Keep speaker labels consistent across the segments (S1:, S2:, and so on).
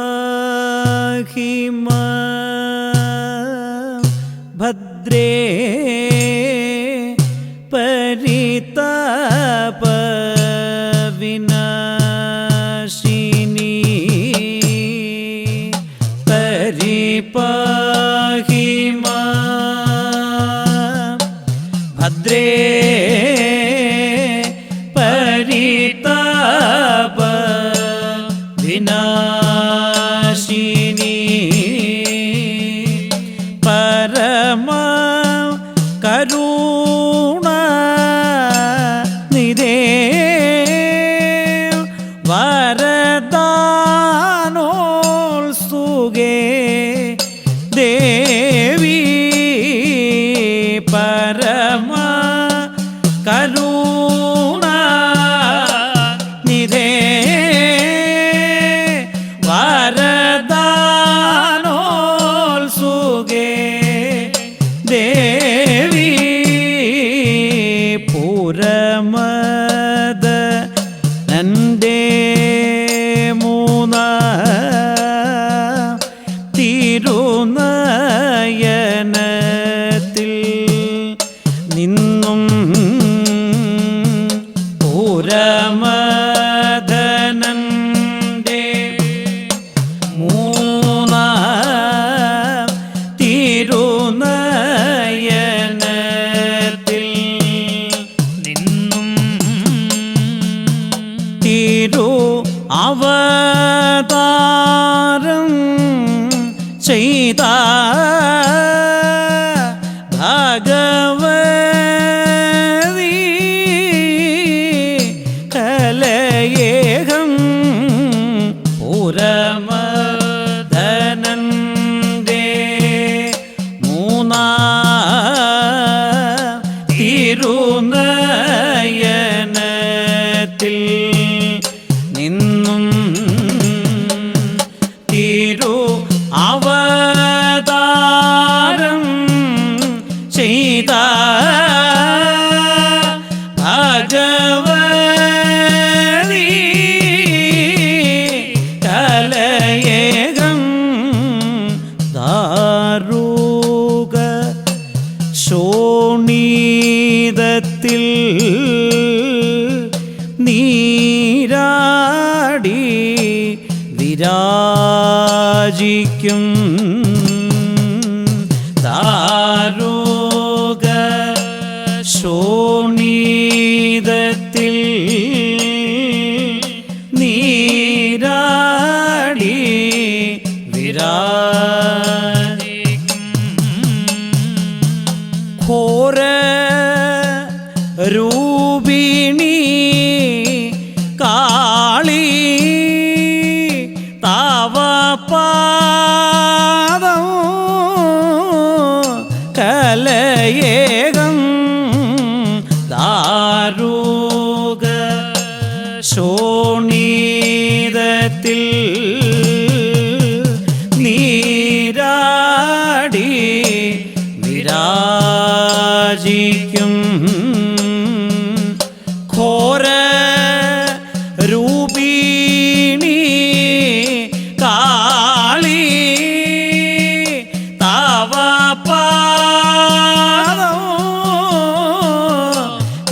S1: പരിപാഹി മാം ഭദ്രേ പരിതാപ വിനാശിനി പരിപാഹി മാം ഭദ്രേ പരിതാപ വിനാശിനി പരമ കരുണ നിധേ വരദാനോത്സുകേ ദേവി പരമ കരുണ നിധേ വരദാനോത്സുകേ ദേവി പുരമദ നന്റെ മൂന്ന തിരുനയനത്തിൽ നിന്നും പുരമദനന്റെ മൂന്ന തിരുനയനത്തിൽ നിന്നും തിരു അവതാരം ചെയ്ത ഭഗവതി കലയേകം പുരമദനന്റെ മൂന്നാ തിരുനയനത്തിൽ നിന്നും തിരു അവതാരം ചെയ്ത ഭഗവതി കലയേകം ദാരുക ശോണീതത്തിൽ നീരാടി വിരാജിക്കും ദാരുക ശോണീതത്തിൽ നീരാടി വിരാജിക്കും ഘോര രൂപിണി കാളി തവ പാദം കലയേകം ദാരുക ശോണീതത്തിൽ നീരാടി വിരാജിക്കും ഘോര രൂപിണി കാളി തവ പാദം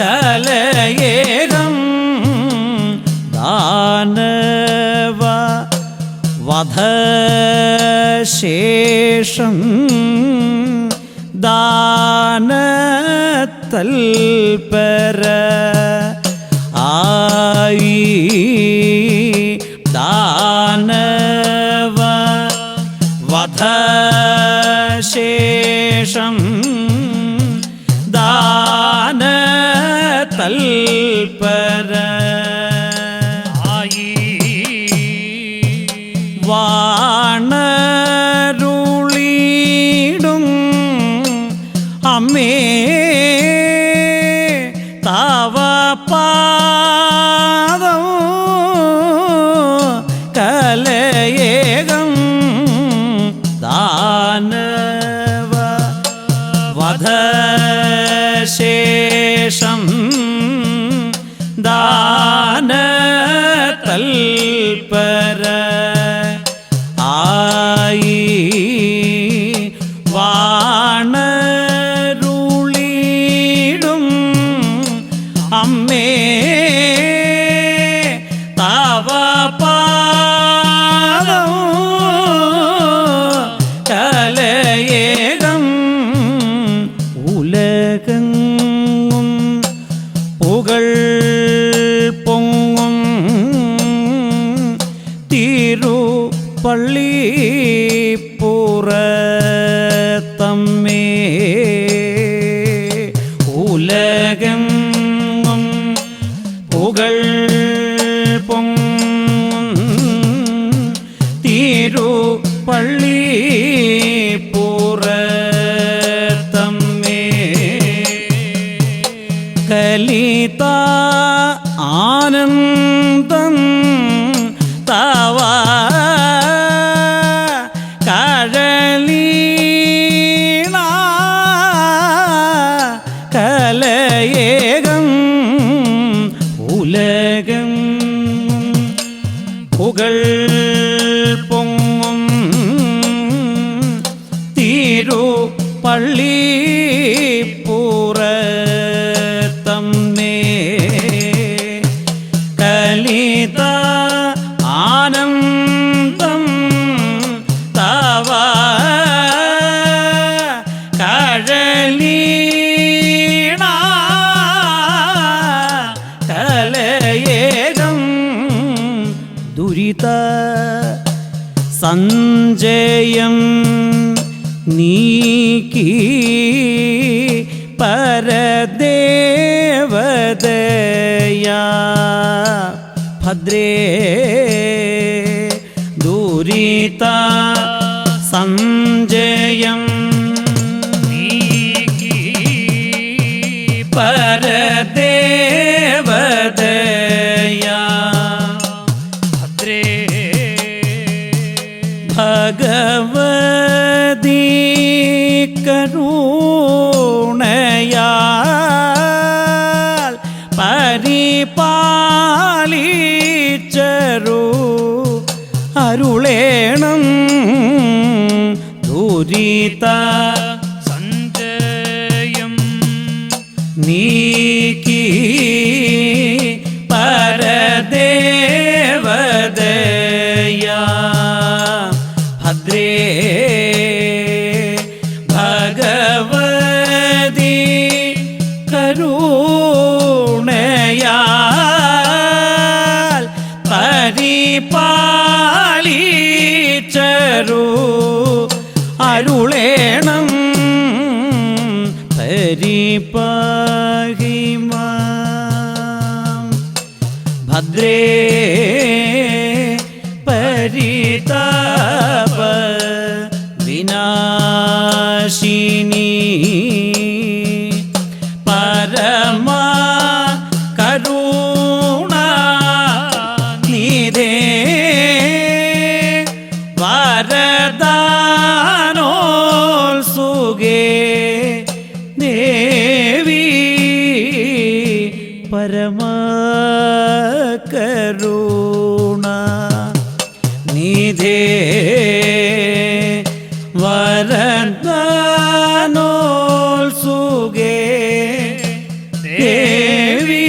S1: കലയേകം ദാനവ വധശേഷം ദാനതൽപര ആയി ദാനവ വധശേഷം ദാനതൽപര ആയി വാണരുളിടും അമ്മേ തവ പാദം കലയേകം ദാനവ വധശേഷം ദാനതൽപര പള്ളിപ്പുറത്തമ്മേ ഉലകെങ്ങും പുകൾ തിരു പള്ളിപ്പുറത്തമ്മേ കലിത ആനന്ദം തവ കഴലീണ കലയേകം ഉലകം പുകൾ പൊങ്ങും തിരു പള്ളിപ്പുറത്തമ്മേ കലിത ആനന്ദം തവ കഴലീണ കലയേകം ദുരിത സഞ്ജയം നീക്കി പരദേവതയാ ഭദ്രേ ദുരിത സഞ്ജയം നീക്കി പരദേവതയാ ഭദ്രേ ഭഗവതി കരുണയാൽ പരിപാലിച്ചരു അരുളേണം ദുരിത സഞ്ജയം നീക്കി പരദേവതയാ ഭദ്രേ ഭഗവതി കരുണയാൽ പരിപാലിച്ചരു അരുളേണം പരിപാഹിമാം ഭദ്രേ പരിതാപ വിനാശിനി പരമ കരുണ നിധേ വരദാനോത്സുകേ ദേവി പരമ കരുണ നിധേ വരദാനോത്സുകേ ദേവി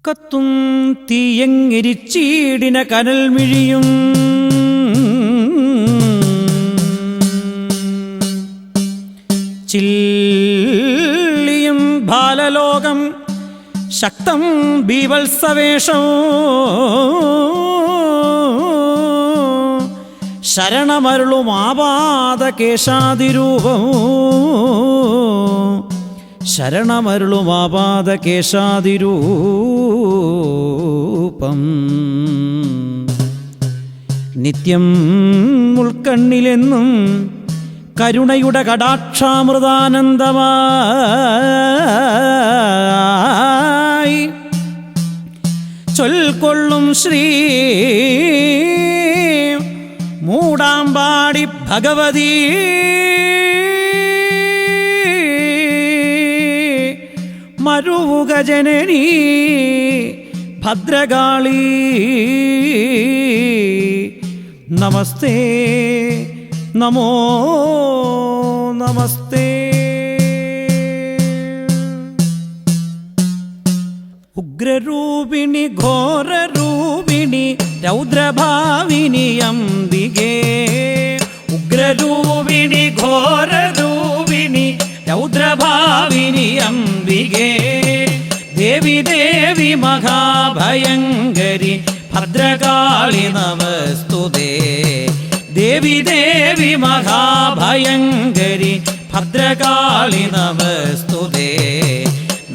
S1: കത്തും തീയങ്ങിരിച്ചീടിന കനൽ മിഴിയും ചില്ലിയും ബാലലോകം ശക്തം ബീവത്സവേഷം ശരണമരുളും ആപാദ കേശാതിരൂപം ശരണമരുളും ആപാദ കേശാതിരൂപം നിത്യം ഉൾക്കണ്ണിലെന്നും കരുണയുടെ കടാക്ഷാമൃതാനന്ദമായി ചൊൽക്കൊള്ളും ശ്രീ മൂടാമ്പാടി ഭഗവതി മരുവുക ജനനീ ഭദ്രകാളി നമസ്തേ നമോ നമസ്തേ. ഉഗ്രരൂപിണി ഘോരരൂപിണി രൗദ്രഭാവിനി അംബികേ ഉഗ്രരൂപിണി ഘോരരൂപിണി രൗദ്രഭാവിനി അംബികേ ദേവി ദേവി മഹാഭയങ്കരി ഭദ്രകാളി നമസ്തുതേ ദേവി ദേവി മഹാഭയങ്കരി ഭദ്രകാളി നമസ്തുതേ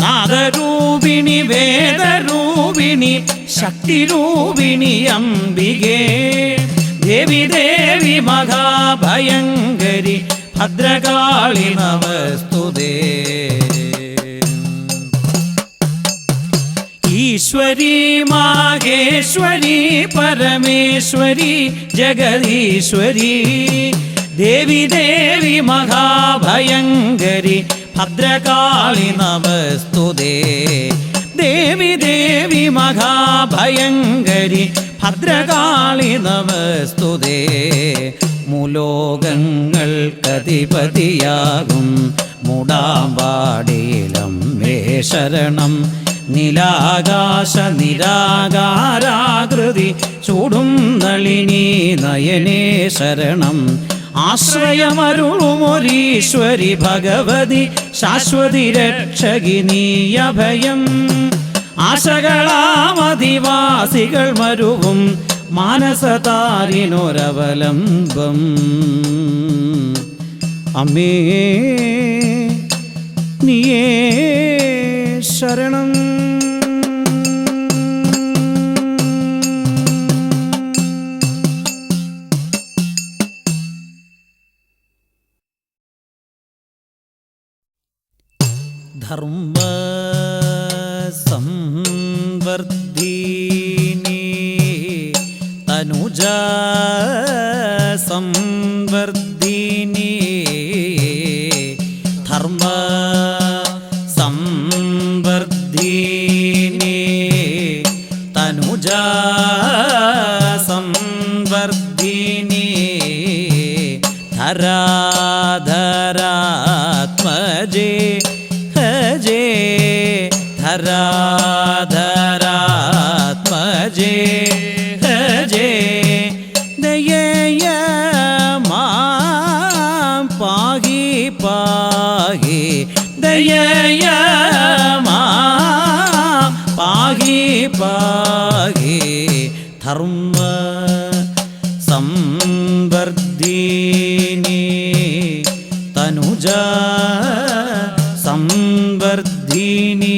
S1: നാദരൂപിണി വേദരൂപിണി ശക്തിരൂപിണി അംബികേ ദേവി ദേവി മഹാഭയങ്കരി ഭദ്രകാളി നമസ്തുതേ ഈശ്വരി മാഹേശ്വരി പരമേശ്വരി ജഗദീശ്വരി ദേവി ദേവി മഹാഭയങ്കരി ഭദ്രകാളി നമസ്തുതേ ദേവി ദേവി മഹാഭയങ്കരി ഭദ്രകാളി നമസ്തുതേ മുലോകങ്ങൾക്കധിപതിയാകും മുടാമ്പാടിയിലമ്മേ ശരണം നിലാകാശ നിരാകാരാകൃതി ചൂടും നളിനി നയനേ ശരണം ആശ്രയമരുളുമൊരീശ്വരി ഭഗവതി ശാശ്വതി രക്ഷകി നീയഭയം ആശകളാമധിവാസികൾ മരുവും മാനസതാരിനൊരവലംബം അമ്മേ നീയേ ശരണം ധർമ്മ സംവർദ്ധിനി തനുജ സംവർദ്ധിനി ധർമ്മ സംവർദ്ധിനി തനുജ സംവർദ്ധിനി ധരാധരാത്മജേ ഹജേ ധരാധരാത്മജേ ഹജേ ദയയ മാം പാഹി പാഹി ദയയ മാം പാഹി പാഹി ധർമ്മ സംവർദ്ധിനി തനുജ സംവർദ്ധിനി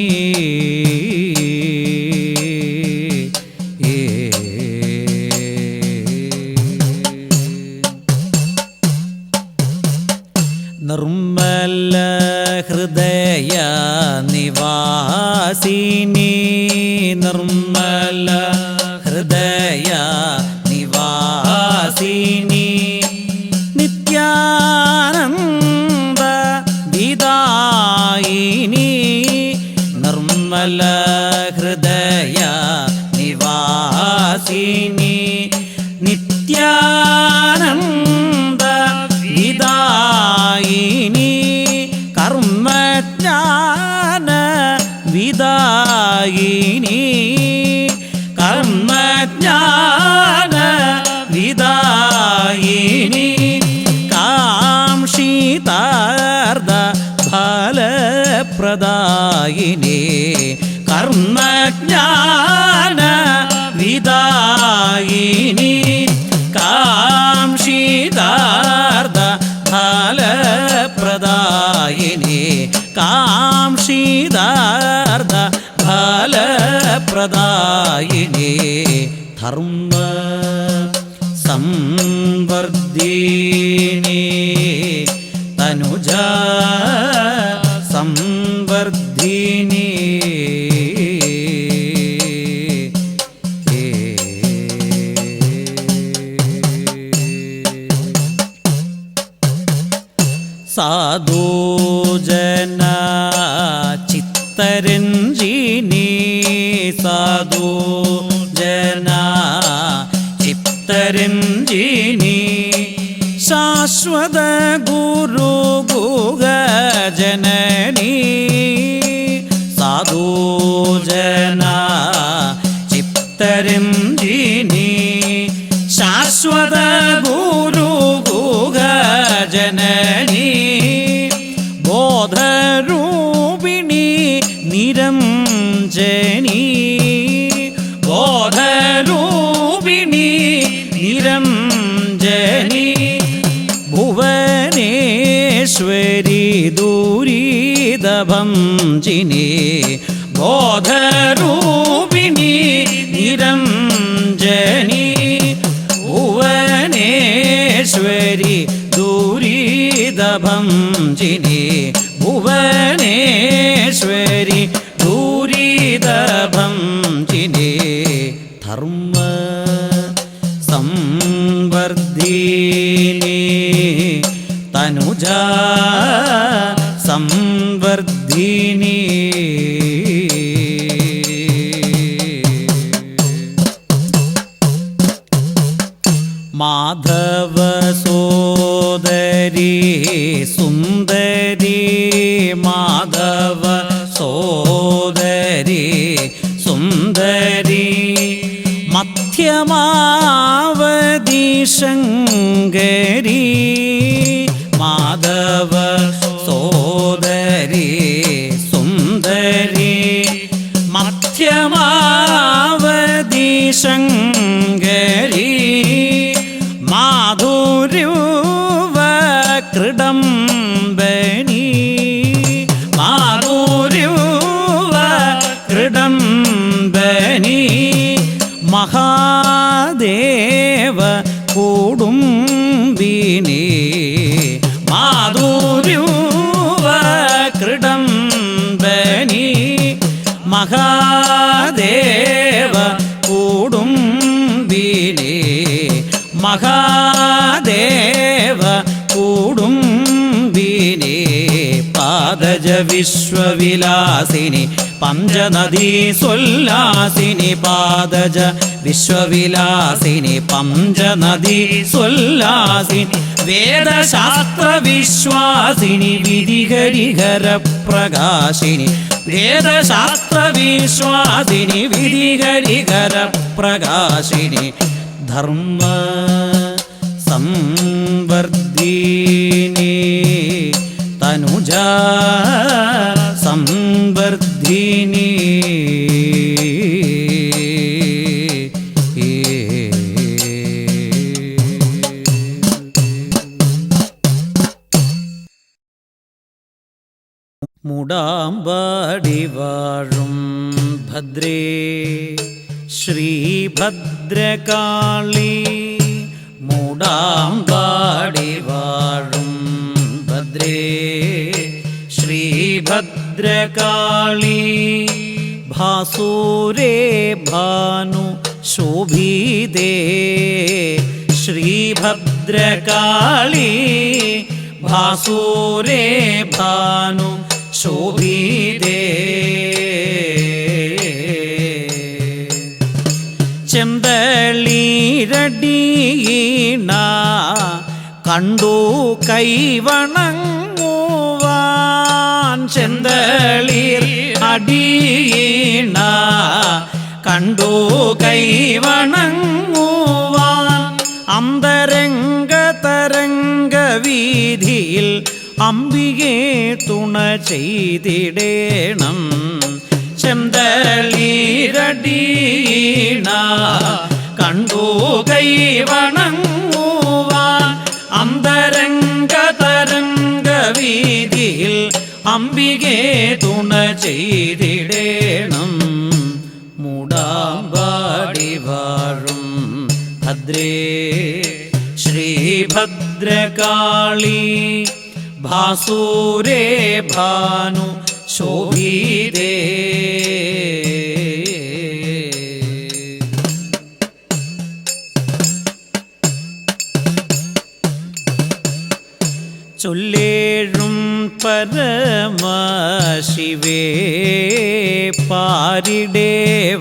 S1: നിർമ്മല ഹൃദയ നിവാസിനി നിർമ്മല ഹൃദയ നിവാസിനി നിത്യാനന്ദ വിദായിനി നിർമ്മല ഹൃദയ നിവാസിനി നിത്യാനന്ദ വിദായിനി കർമ്മജ്ഞാന വിദായിനി കർമ്മജ്ഞാന വിദായിനി കാംക്ഷിതാർദ ഫലപ്രദായിനി കർമ്മജ്ഞാന വിദായിനി കാംക്ഷിതാർദ ഫലപ്രദായിനി കാംക്ഷിതാർദ ഫലപ്രദായിനി ധർമ്മ സംവർദ്ധിനി തനുജ സംവർദ്ധിനി സാധുജന ചിത്തരഞ്ജിനി സാധുജന ചിത്തരഞ്ജിനി ശാശ്വത ഗുരു ഗുഹ ജനനി സാധുജന ചിത്തരഞ്ജിനി ഭക്തരഞ്ജിനി ശാശ്വത ഗുരു ഗുഹ ജനനി ബോധരൂപിണി നിരഞ്ജനി ബോധരൂപിണി നിരഞ്ജനി ഭുവനേശ്വരി ദുരിതഭഞ്ജിനി ബോധരൂപിണി നിരഞ്ജനി ഭുവനേശ്വരി ദുരിതഭഞ്ജിനി ഭുവനേശ്വരി ദുരിതഭഞ്ജിനി ധർമ്മ സംവർദ്ധിനി തനുജാ സംവർദ്ധിനി മാധവ സോദരി സുന്ദരി മാധവ സോദരി സുന്ദരി മധ്യമാവതി ശങ്കരി മാധവ സോദരി സുന്ദരി മധ്യമാവതി ശങ്കരി മാധുര്യുവ കൃഡംബനി മാധുര്യുവ കൃഡംബനി മഹാദേവ കുടുംബിനി മാധുര്യുവ കൃഡംബനി മഹാദേവ കുടുംബിനി മഹാദേവ കുടുംബിനി പാദജ വിശ്വവിലാസിനി പഞ്ചനദീ സുല്ലാസിനി പാദജ വിശ്വവിലാസിനി പഞ്ചനദീ സുല്ലാസിനി വേദശാസ്ത്ര വിശ്വാസിനി വിധിഹരിഹര പ്രകാശിനി വേദശാസ്ത്ര വിശ്വാസിനി വിധിഹരിഹര പ്രകാശിനി ധർമ്മ സംവർദ്ധിനി തനുജാ സംവർദ്ധിനി മുടാമ്പാടി വാഴും ഭദ്രേ ശ്രീഭദ്രകാളി മൂടാമ്പാടി വാഴും ഭദ്രേ ശ്രീഭദ്രകാളി ഭാസൂരേ ഭാനു ശോഭിതേ ശ്രീഭദ്രകാളി ഭാസൂരേ ഭാനു ശോഭിതേ ചെന്തളീരടീണ കണ്ടു കൈവണങ്ങുവാൻ ചെന്തളീർ അടീണ കണ്ടു കൈവണങ്ങുവാൻ അന്തരംഗ തരംഗ വീതിയിൽ അംബികെ തുണ ചെയ്തിടേണം ചെന്തളീരടീണ കണ്ടു കൈവണങ്ങുവാൻ അന്തരംഗ തരംഗ വീതിയിൽ അംബികെ തുണ ചെയ്തിടേണം മൂടാമ്പാടി വാഴും ഭദ്രേ ശ്രീഭദ്രകാളി ഭാസൂരേ ഭാനു ശോഭിതേ ചൊല്ലേഴും പരമശിവേ പാരിടേ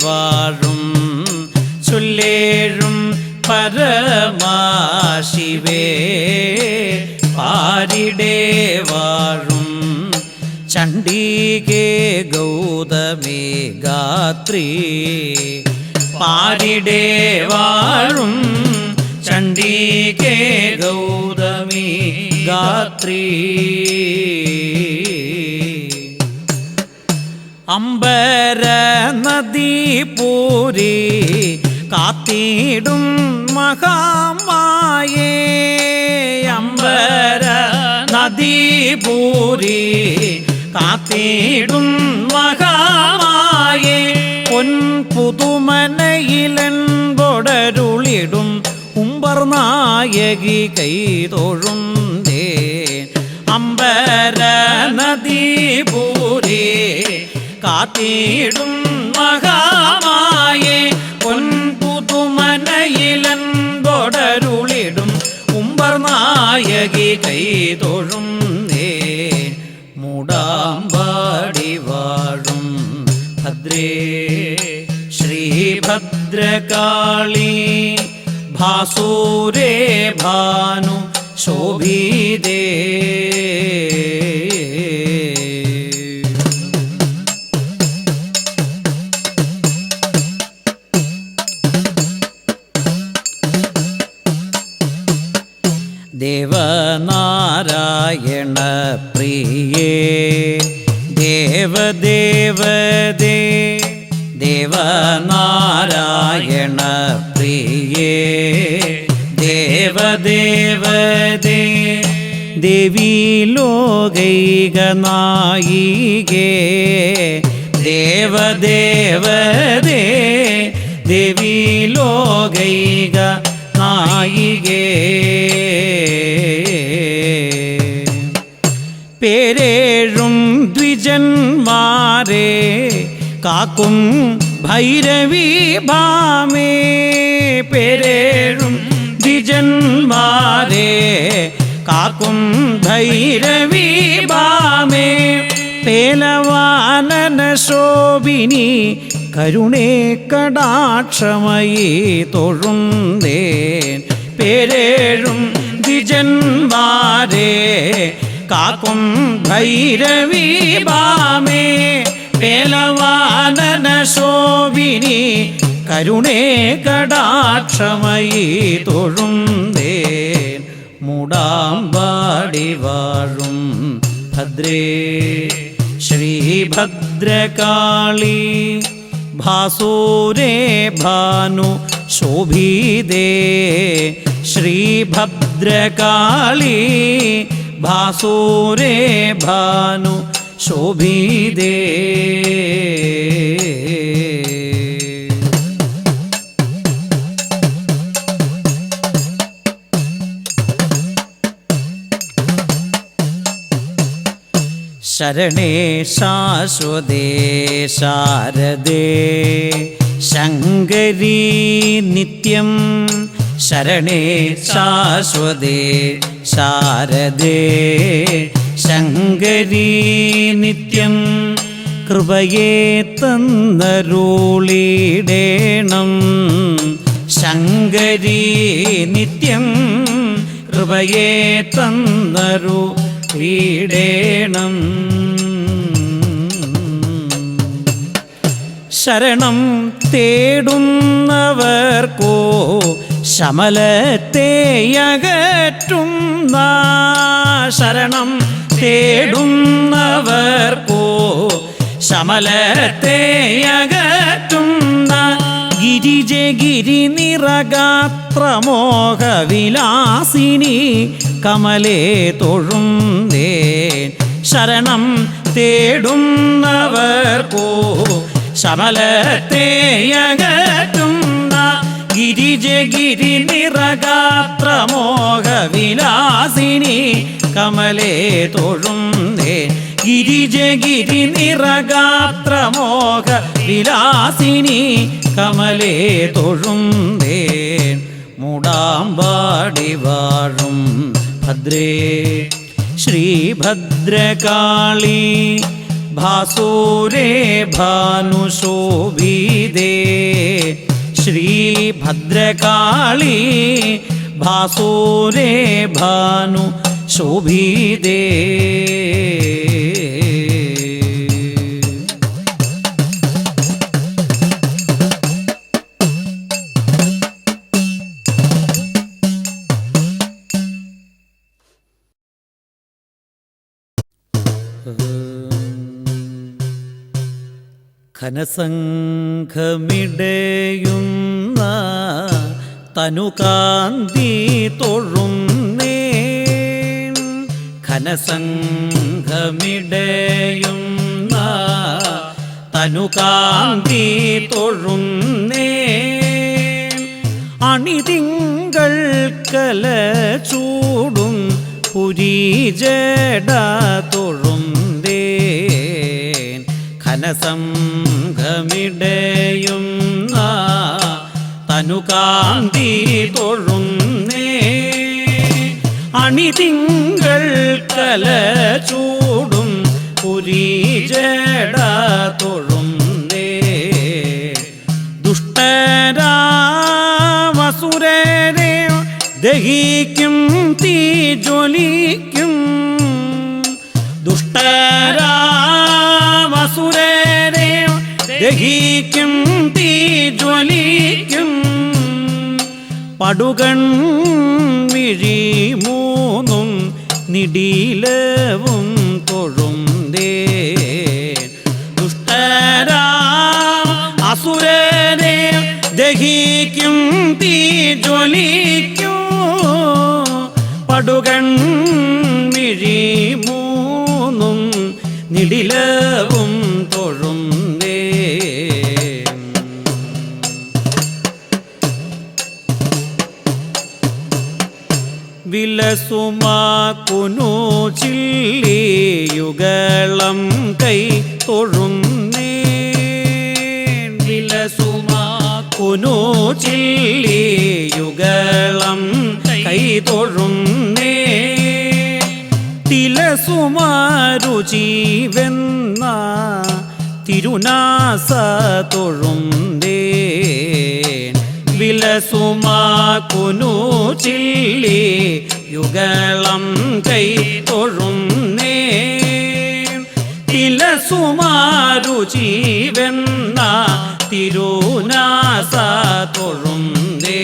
S1: വാഴും ചൊല്ലേഴും പരമശിവേ പാരിടേ വാഴും ചണ്ഡികേ ഗൗതമേ ഗാത്രീ പാരിടേ വാഴും ചണ്ഡികേ ഗൗതമി ഗാത്രീ അംബര നദീപൂരി കാത്തിടും മഹാമായേ അംബര നദീപൂരി കാത്തിടും മഹാമായേ പൊൻപുതുമനയിലെൻപൊടരുളിടും ഉംബർനായകി കൈതൊഴുന്തേ അംബര നദീപൂരി കാത്തിടും മഹാമായേ പൊൻപുതുമനയിലെൻപൊടരുളിടും ഉംബർനായകി കൈതൊഴുന്തേ മൂടാമ്പാടി വാഴും ഭദ്രേ ശ്രീഭദ്രകാളി ഭാസൂരേ ഭാനു ശോഭിതേ ദേവനാരായണ പ്രിയേ ദേവദേവദേ ദേവനാരായണ പ്രിയേ ദേവദേവദേ ദേവീ ലോകൈകനായികേ ദേവദേവദേ ദേവീ ലോകൈക നായികേ പേരേഴും ദ്വിജന്മാരെ കാക്കും ഭൈരവി ഭാമേ പേരേഴും ദ്വിജന്മാരെ കാക്കും ഭൈരവി ഭാമേ പേലവാനന ശോഭിനി കരുണേ കടാക്ഷമയീ തൊഴുന്തേൻ പേരേഴും ദ്വിജന്മാരെ കാക്കും ഭൈരവി ഭാമേ പേലവാനന ശോഭിനി കരുണേ കടാക്ഷമയീ തൊഴുന്തേൻ മൂടാമ്പാടി വാഴും ഭദ്രേ ശ്രീഭദ്രകാളി ഭാസൂരേ ഭാനു ശോഭിതേ ശ്രീഭദ്രകാളി ഭാസൂരേ ഭാനു ശോഭിതേ ശരണേ ശാശ്വതേ ശാരദേ ശങ്കരീ നിത്യം ശരണേ ശാശ്വതേ ശാരദേ ശങ്കരീ നിത്യം കൃപയേ തന്നരുളിടേണം ശങ്കരീ നിത്യം കൃപയേ തന്നരുളിടേണം ശരണം തേടുന്നവർക്കോ ശമലത്തെയകറ്റുന്ന ശരണം തേടുന്നവർക്കോ ശമലത്തെയകറ്റുന്ന ഗിരിജഗിരി നിറഗാത്രമോഹവിലാസിനി കമലേ തൊഴുന്തേൻ ശരണം തേടുന്നവർക്കോ ശമലത്തെയകറ്റുന്ന ഗിരിജഗിരി നിറഗാത്രമോഹവിലാസിനി കമലേ തൊഴുന്തേൻ ഗിരിജഗിരി നിറഗാത്രമോഹവിലാസിനി കമലേ തൊഴുന്തേൻ മൂടാമ്പാടി വാഴും ഭദ്രേ ശ്രീഭദ്രകാളി ഭാസൂരേ ഭാനു ശോഭിതേ ശ്രീഭദ്രകാളി ഭാസൂരേ ഭാനു ശോഭിതേ ഘനസംഘമിടയുന്ന തനുകാന്തി തൊഴുന്നേൻ ഘനസംഘമിടയുന്ന തനുകാന്തി തൊഴുന്നേൻ അണിതിങ്കൾ കല ചൂടും പുരീജട തൊഴുന്നേൻ ഘനസംഘമിടയുന്ന തനുകാന്തി തൊഴുന്നേ അണിതിങ്കൾ കല ചൂടും പുരീജട തൊഴുന്നേ ദുഷ്ടരാവസുരരെ ദഹിക്കും തീജ്വലിക്കും ദുഷ്ടരാവസുരരെ ദഹിക്കും തീജ്വലിക്കും പടുകൺ മിഴി മൂന്നും നിടിലവും തൊഴുന്തേ ദുഷ്ടരാ അസുരരെ ദഹിക്കും തീജ്വലിക്കും പടുകൺ മിഴി മൂന്നും നിടിലവും തൊഴുന്തേ വിലസുമാക്കുനു ചില്ലിയുഗളം കൈ തൊഴുന്നേ വിലസുമാക്കുനു ചില്ലിയുഗളം കൈ തൊഴുന്നേ തിലസുമാരുചീവെന്ന തിരുനാസ തൊഴുന്നേ വിലസുമാക്കുനു ചില്ലി യുഗളം കൈ തൊഴുന്നേ തിലസുമാരുചീവെന്ന തിരുനാസ തൊഴുന്നേ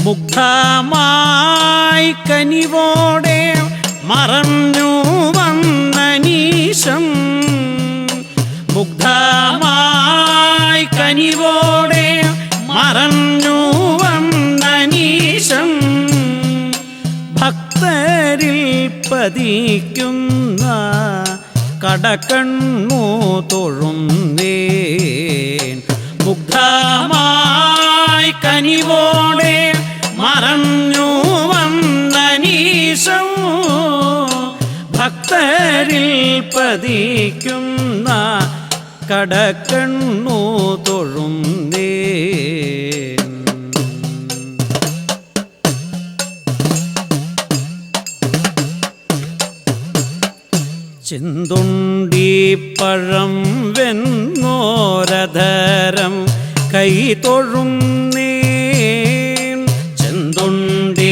S1: മുഗ്ധമായി കനിവോടെ മറഞ്ഞു വന്നനീശം മുഗ്ധമായി കനിവോടെ മറഞ്ഞു വന്നനീശം ഭക്തരിൽ പതിക്കുന്ന കടക്കണ്ണു തൊഴുന്നേൻ മുഗ്ധമായി കനിവോടെ മറഞ്ഞു വന്നനീശം ഭക്തരിൽ പതിക്കുന്ന കടക്കണ്ണു തൊഴുന്നേ ചെന്തുണ്ടി പഴം വെന്നോരധരം കൈ തൊഴുന്നേ ചെന്തുണ്ടി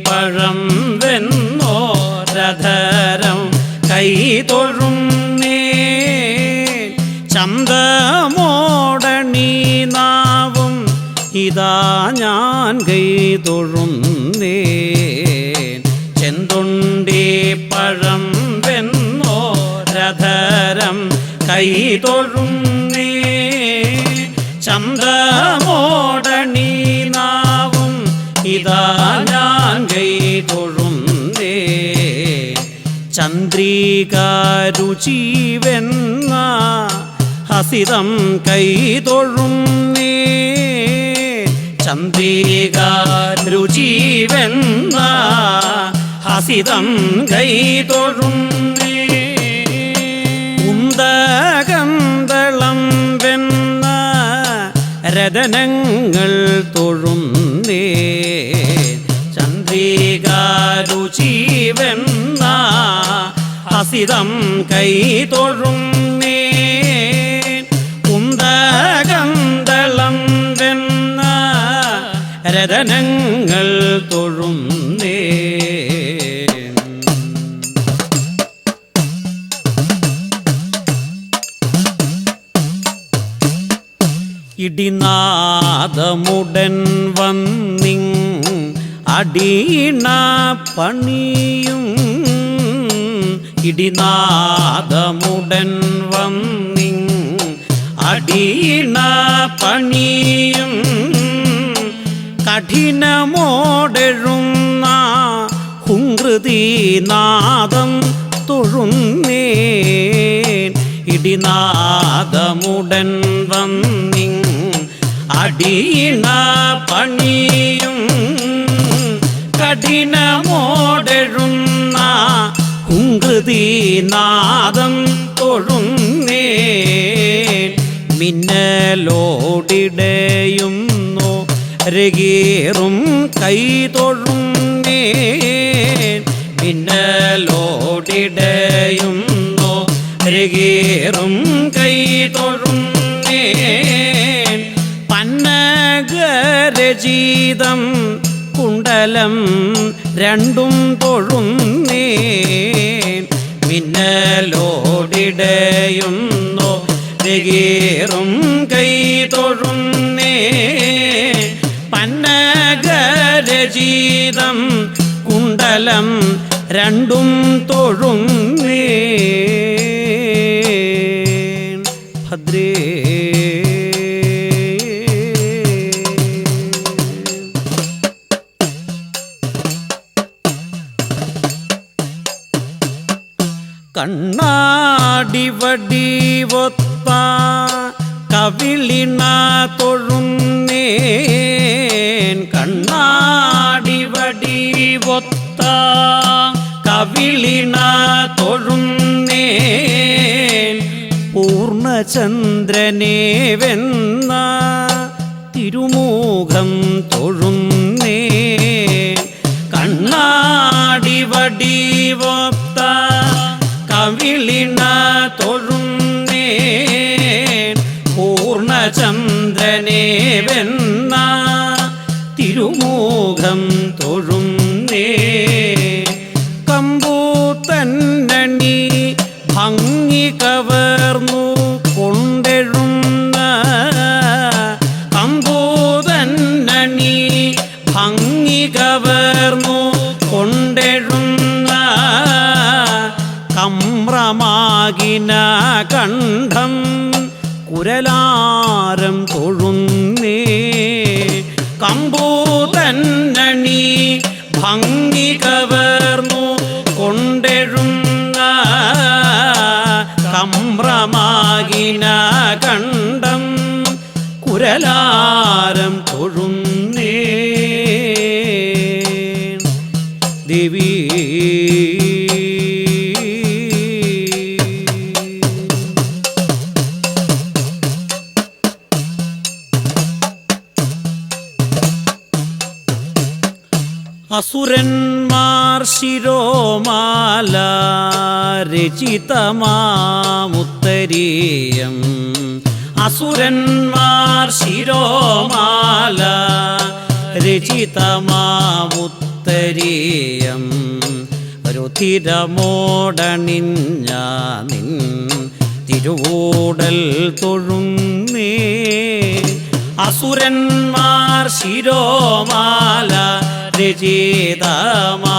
S1: പഴം വെന്നോരധരം കൈ തൊഴുന്നേ ചന്തമോടണി നാവും ഇതാ ഞാൻ കൈ തൊഴുന്നേ ചെന്തുണ്ടി പഴം വെന്നോരധരം കൈ തൊഴുന്നേ ചന്തമോടണി നാവും ഇതാ ഞാൻ കൈ തൊഴുന്നേ ചന്ദ്രികാരുചീവെന്ന ഹസിതം കൈ തൊഴുന്നേ ചന്ദ്രികാരുചീവെന്ന ഹസിതം കൈ തൊഴുന്നേ ഉന്തകന്തളം വെന്ന രതനങ്ങൾ തൊഴുന്നേ ചന്ദ്രികാരുചീവെന്ന ഹസിതം കൈ തൊഴുന്നേ കുന്തകന്തളം വെന്ന രതനങ്ങൾ തൊഴുന്നേ ഇടിനാദമുടൻ വന്നിങ് അടീണ പണിയും ഇടിനാദമുടൻ വന്നിങ് അടീണ പണിയും കഠിനമോടെഴുന്ന ഹുങ്കൃതിനാദം തൊഴുന്നേൻ ഇടിനാദമുടൻ വന്നിങ് അടീണ പണിയും കഠിനമോടെഴുന്ന ഹുങ്കൃതിനാദം തൊഴുന്നേൻ മിന്നലോടിടയുന്നു രകേറും കൈ തൊഴുന്നേൻ മിന്നലോടിടയുന്നു രകേറും കൈ തൊഴുന്നേൻ പന്നഗരചീതം കുണ്ടലം രണ്ടും തൊഴുന്നേൻ മിന്നലോടിടയുന്നു രകേറും കൈ തൊഴുന്നേൻ പന്നഗരചീതം കുണ്ടലം രണ്ടും തൊഴുന്നേൻ ഭദ്രേ കണ്ണാടിവടിവൊത്ത കവിളിണ തൊഴുന്നേൻ കണ്ണാടിവടിവൊത്ത കവിളിണ തൊഴുന്നേൻ പൂർണ്ണചന്ദ്രനെ വെന്ന തിരുമുഖം തൊഴുന്നേൻ കണ്ണാടിവടിവൊത്ത കവിളിണ തൊഴുന്നേൻ പൂർണ്ണചന്ദ്രനെ വെന്ന തിരുമുഖം തൊഴുന്നേൻ കമ്പൂത്തന്നണി ഭംഗി കവർന്നു കൊണ്ടെഴുന്ന കമ്പൂതന്നണി ഭംഗി കവർന്നു കൊണ്ടെഴുന്ന കമ്രമാകിന കണ്ഠം കുരലാരം തൊഴുന്നേ കമ്പൂതന്നണി ഭംഗി കവർന്നു കൊണ്ടെഴുന്ന കമ്രമാകിന കണ്ഠം കുരലാരം തൊഴുന്നേ ദേവി അസുരന്മാർ ശിരോമാല രചിതമാമുത്തരീയം അസുരന്മാർ ശിരോമാല രചിതമാമുത്തരീയം രുധിരമോടണിഞ്ഞ നിൻ തിരുവോടൽ തൊഴുന്നേ അസുരന്മാർ ശിരോമാല രചിതമാ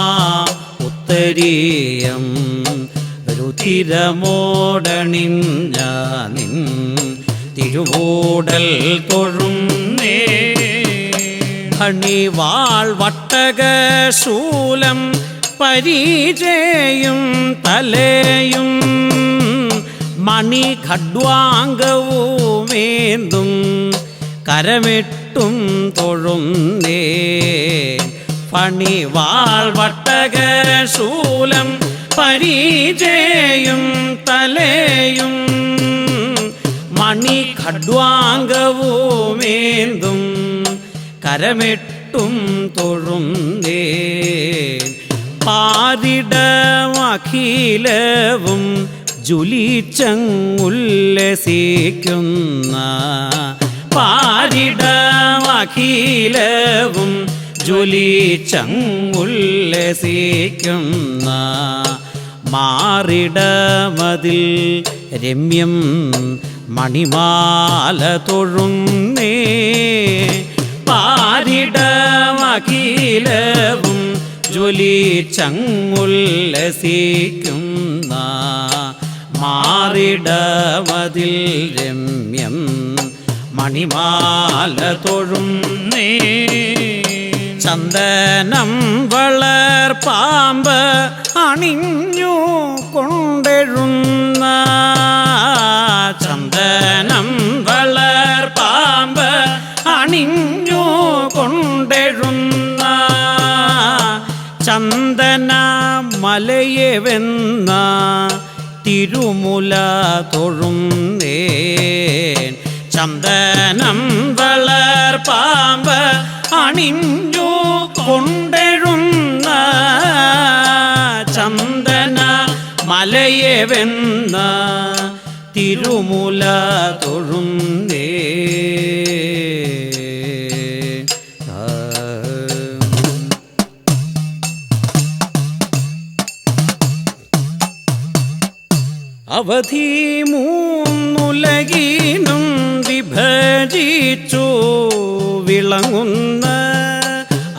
S1: ഉത്തരീയം രുധിരമോടണിഞ്ഞ നിൻ തിരുവോടൽ തൊഴുന്നേ അണിവാൾ വട്ടകശൂലം പരിചയും തലയും മണി ഖഡ്വാംഗവുമേന്തും കരമിട്ടും തൊഴുന്നേ പണിവാൾ വട്ടകശൂലം പരിചയും തലയും മണി ഖഡ്വാംഗവുമേന്തും കരമിട്ടും തൊഴുന്നേ പാരിടമഖിലവും ജ്വലിച്ചങ്ങുല്ലസിക്കുന്ന പാരിടമഖിലവും ജ്വലിച്ചങ്ങുല്ലസിക്കുന്ന മാറിടമതിൽ രമ്യം മണിമാല തൊഴുന്നേ പാരിടമഖിലവും ജ്വലിച്ചങ്ങുല്ലസിക്കുന്ന മാറിടമതിൽ രമ്യം മണിമാല തൊഴുന്നേ ചന്ദനം വളർപ്പാമ്പ് അണിഞ്ഞു കൊണ്ടെഴുന്ന ചന്ദനം വളർപ്പാമ്പ് അണിഞ്ഞു കൊണ്ടെഴുന്ന ചന്ദന മലയെ വെന്ന തിരുമുല തൊഴുന്നേൻ ചന്ദനം വളർപ്പാമ്പ് അണിഞ്ഞു കൊണ്ടെഴുന്ന ചന്ദന മലയെ വെന്ന തിരുമുല തൊഴുന്നേ അവധി മൂന്നുലകിനും വിഭജിച്ചു വിളങ്ങുന്ന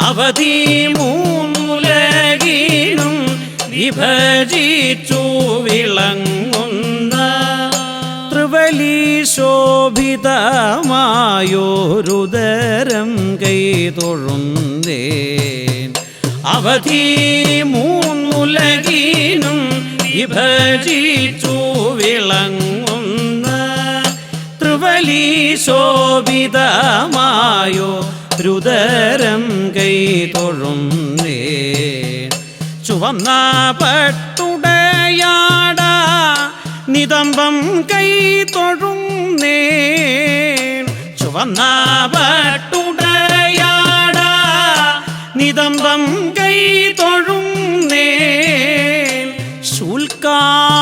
S1: അവധി മൂന്നുലകിനും വിഭജിച്ചു വിളങ്ങുന്ന ത്രിവലി ശോഭിതമായോരുദരം കൈ തൊഴുന്നേൻ അവധി മൂന്നുലകിനും വിഭജിച്ചു വിളങ്ങുന്ന ത്രിവലി ശോഭിതമായോ രുദരം കൈ തൊഴുന്നേ ചുവന്ന പട്ടുടയാട നിതംബം കൈ തൊഴുന്നേ ചുവന്ന പട്ടുടയാട നിതംബം കൈ തൊഴുന്നേ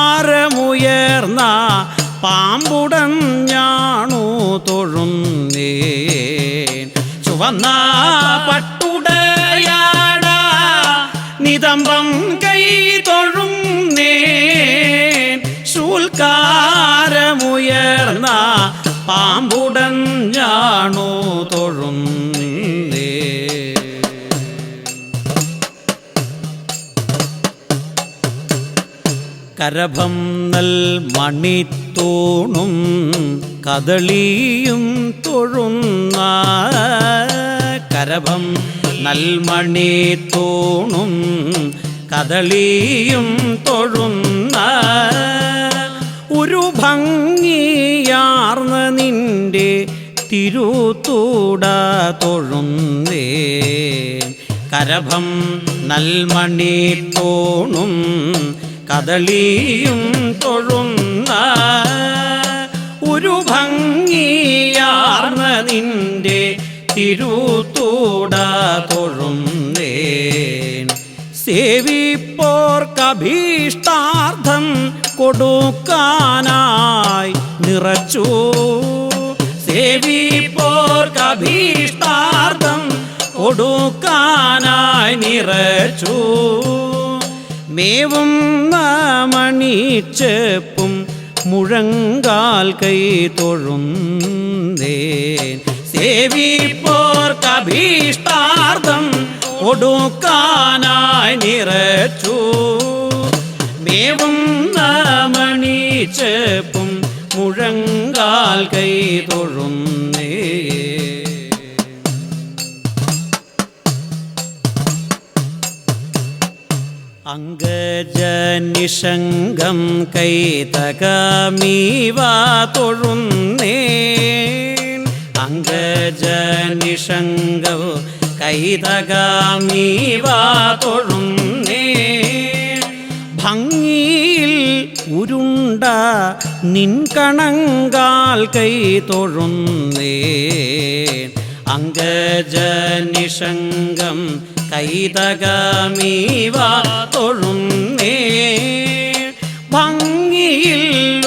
S1: ശൂൽക്കാരമുയർന്ന പാമ്പുടൻ ഞാണു തൊഴുന്നേൻ ചുവന്ന പട്ടുടയാട നിതംബം കൈ തൊഴുന്നേൻ ശൂൽക്കാരമുയർന്ന പാമ്പുടൻ ഞാണു തൊഴുന്നേ കരഭം നൽ മണിത്തൂണും കദളിയും തൊഴുന്ന കരഭം നൽമണിത്തൂണും കദളിയും തൊഴുന്ന ഒരു ഭംഗിയാർന്ന നിന്റെ തിരുത്തൂട തൊഴുന്നേ കരഭം നൽമണിത്തൂണും കദളിയും തൊഴുന്ന ഒരു ഭംഗിയാർന്ന നിന്റെ തിരുത്തൂട തൊഴുന്നേൻ സേവിപ്പോർക്കഭീഷ്ടാർത്ഥം കൊടുക്കാനായി നിറച്ചു സേവിപ്പോർക്കഭീഷ്ടാർത്ഥം കൊടുക്കാനായി നിറച്ചു മേവും മണിച്ചെപ്പും മുഴങ്കാൽ കൈ തൊഴുന്നേൻ സേവിപ്പോർക്കഭീഷ്ടാർത്ഥം കൊടുക്കാനായി നിറച്ചു മേവും മണിച്ചെപ്പും മുഴങ്കാൽ കൈ തൊഴുന്നേ അംഗജനിഷംഗം കൈതകമീവ തൊഴുന്നേൻ അംഗജനിഷംഗം കൈതകമീവ തൊഴുന്നേൻ ഭംഗിയിൽ ഉരുണ്ട നിൻകണങ്കാൽ കൈ തൊഴുന്നേൻ അംഗജനിഷംഗം കൈതകമീവ തൊഴുന്നേ ഭംഗിയിൽ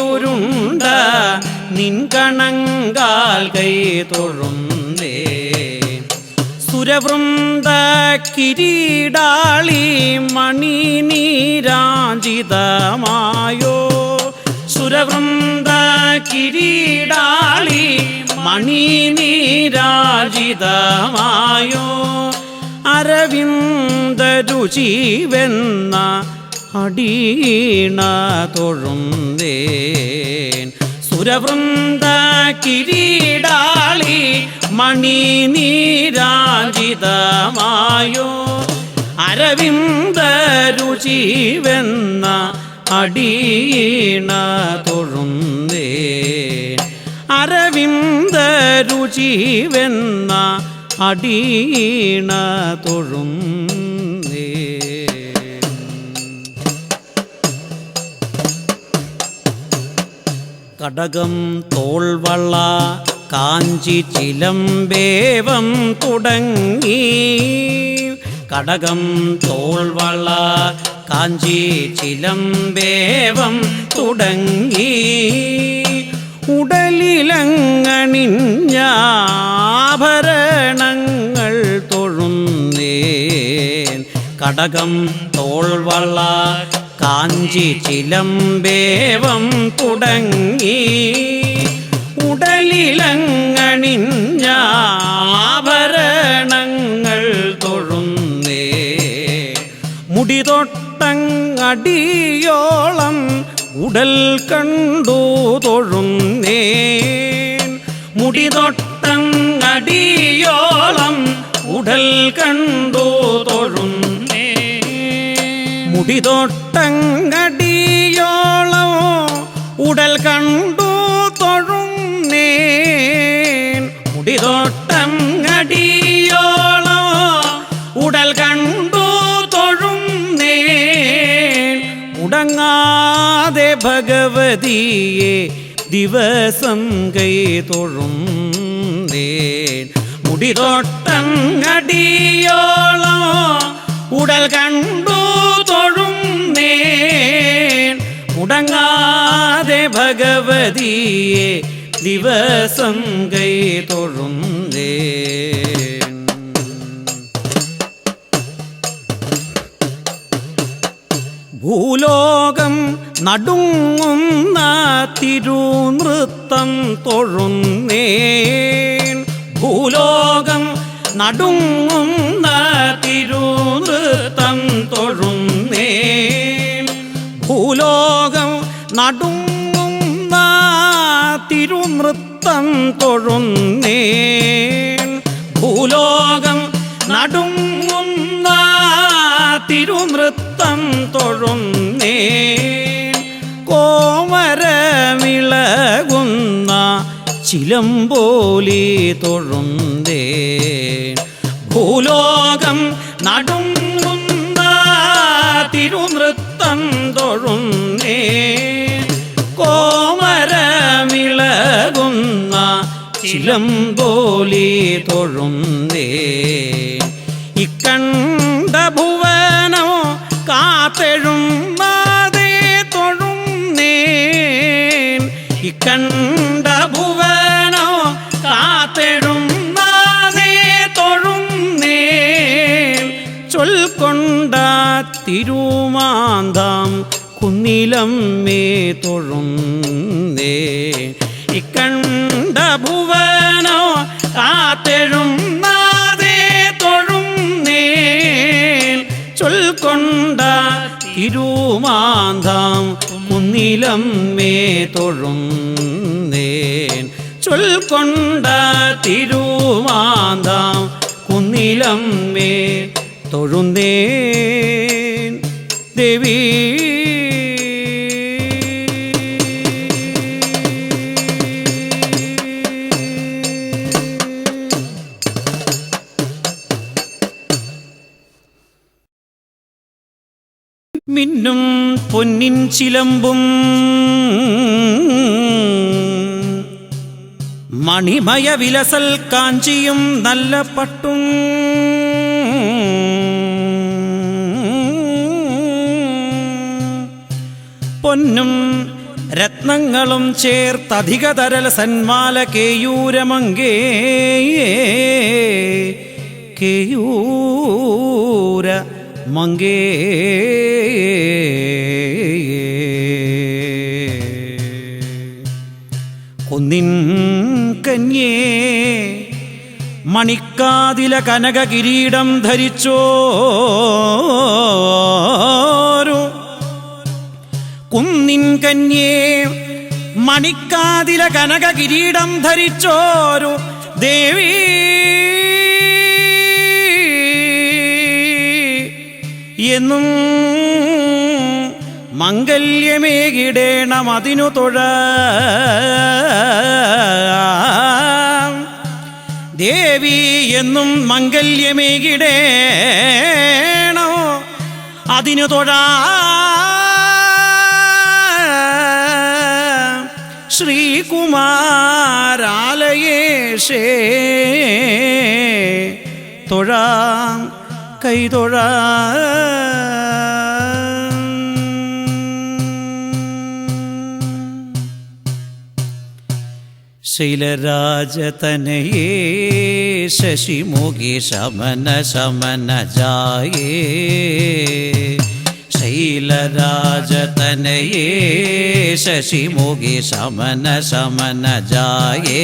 S1: ഉരുണ്ട നിൻകണങ്കാൽ കൈ തൊഴുന്നേ സുരവൃന്ദ കിരീടാളി മണിനീരാജിതമായോ സുരവൃന്ദ കിരീടാളി മണിനീരാജിതമായോ അരവിന്ദ രുചിവെന്ന അടീണ തൊഴുന്നേൻ സുരവൃന്ദ കിരീടാളി മണിനീരാജിതമായോ അരവിന്ദ രുചിവെന്ന അടീണ തൊഴുന്നേൻ അരവിന്ദ രുചിവെന്ന അടീണ തൊഴുന്നേ. കടകം തോൾവള കാഞ്ചി ചിലമ്പേവം തുടങ്ങി കടകം തോൾവള കാഞ്ചി ചിലമ്പേവം തുടങ്ങി ഉടലിലങ്ങണിഞ്ഞാഭരണങ്ങൾ തൊഴുന്നേൻ കടകം തോൾവള കാഞ്ചി ചിലമ്പേവം തുടങ്ങി ഉടലിലങ്ങണിഞ്ഞാഭരണങ്ങൾ തൊഴുന്നേ മുടി തൊട്ടങ്ങടിയോളം ഉടൽ കണ്ടു തൊഴുന്നേൻ മുടി തൊട്ടങ്ങടിയോളം ഉടൽ കണ്ടു തൊഴുന്നേ മുടി തൊട്ടങ്ങടിയോളം ഉടൽ കണ്ടു തൊഴുന്നേൻ മുടി തൊട്ടങ്ങടിയോളം ഉടൽ കണ്ടു തൊഴുന്നേൻ മുടങ്ങാതെ ഭഗവതിയെ ദിവസം കൈ തൊഴുന്നേൻ മുടി തൊട്ടങ്ങടിയോളം ഉടൽ കണ്ടു തൊഴുന്നേൻ മുടങ്ങാതെ ഭഗവതിയെ ദിവസം കൈ തൊഴുന്നേൻ. ഭൂലോകം നടുങ്ങുന്ന തിരുനൃത്തം തൊഴുന്നേൻ ഭൂലോകം നടുങ്ങുന്ന തിരുനൃത്തം തൊഴുന്നേൻ ഭൂലോകം നടുങ്ങുന്ന തിരുനൃത്തം തൊഴുന്നേൻ ഭൂലോകം നടുങ്ങുന്ന തിരുനൃത്തം തൊഴുന്നേൻ കോമരമിളകുന്ന ചിലമ്പോലി തൊഴുന്നേൻ ഭൂലോകം നടുങ്ങുന്ന തിരുനൃത്തം തൊഴുന്നേൻ കോമരമിളകുന്ന ചിലമ്പോലി തൊഴുന്നേൻ ഇക്കണ്ട ഭുവനോ കാത്തെഴുന്നതേ തൊഴുന്നേൻ ഇക്കണ്ട ഭുവനോ കാത്തെഴുന്നതേ തൊഴുന്നേൻ ചൊൽക്കൊണ്ട തിരുമാന്താം കുന്നിലമ്മേ തൊഴുന്നേൻ ഇക്കണ്ട ഭുവനോ കാത്തെഴുന്നതേ തൊഴുന്നേൻ ചൊൽക്കൊണ്ട തിരുമാന്താം കുന്നിലമ്മേ തൊഴുന്നേൻ ചൊൽക്കൊണ്ട തിരുമാന്താം കുന്നിലമ്മേ തൊഴുന്നേൻ ദേവി. മിന്നും പൊന്നിൻ ചിലമ്പും മണിമയ വിലസൽ കാഞ്ചിയും നല്ല പട്ടും പൊന്നും രത്നങ്ങളും ചേർത്തധിക തരൽ സന്മാല കേയൂരമങ്കേ കേയൂര മങ്കേ കുന്നിൻ കന്യേ മണിക്കാതില കനക കിരീടം ധരിച്ചോരു കുന്നിൻ കന്യേ മണിക്കാതില കനക കിരീടം ധരിച്ചോരു ദേവി എന്നും മംഗല്യമേകിടേണം അതിനു തൊഴ ദേവി എന്നും മംഗല്യമേകിടേണോ അതിനു തൊഴ ശ്രീകുമാരാലയേശേ തൊഴാം കൈതൊഴാം. ശൈലരാജതനയേ ശശിമുഖി ശമന ശമന ജായേ ശൈലരാജതനയേ ശശിമുഖി ശമന ശമന ജായേ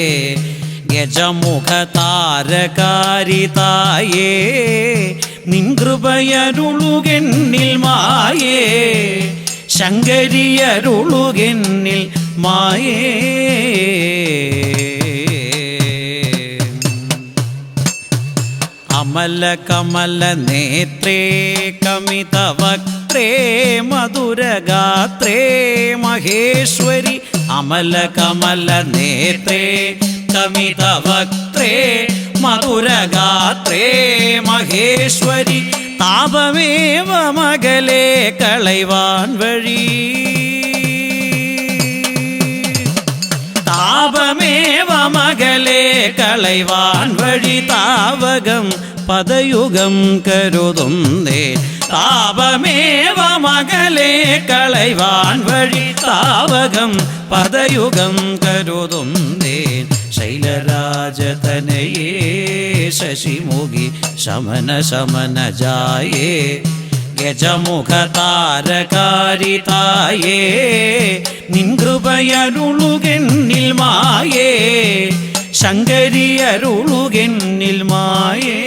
S1: ഗജമുഖ താരകാരിതായേ നിൻകൃപയരുളുകെന്നിൽ മായേ ശങ്കരിയരുളുകെന്നിൽ മായേ. അമല കമല നേത്രേ കമിത വക്ത്രേ മധുരഗാത്രേ മഹേശ്വരി അമല കമല നേത്രേ കമിത വക്ത്രേ മധുരഗാത്രേ മഹേശ്വരി താപമേവ മകളെ കളൈവാൻ വഴി താപമേവ മകളെ കളൈവാൻ വഴി താവകം പദയുഗം കരുതുന്നേ താപമേവ മകളെ കളൈവാൻ വഴി താവകം പദയുഗം കരുതുന്നേ. ശൈലരാജതനയേ ശശിമുഖി ശമന ശമന ജായേ ഗജമുഖ താരകാരിതായേ നിൻകൃപയരുളുകെന്നിൽ മായേ ശങ്കരിയരുളുകെന്നിൽ മായേ.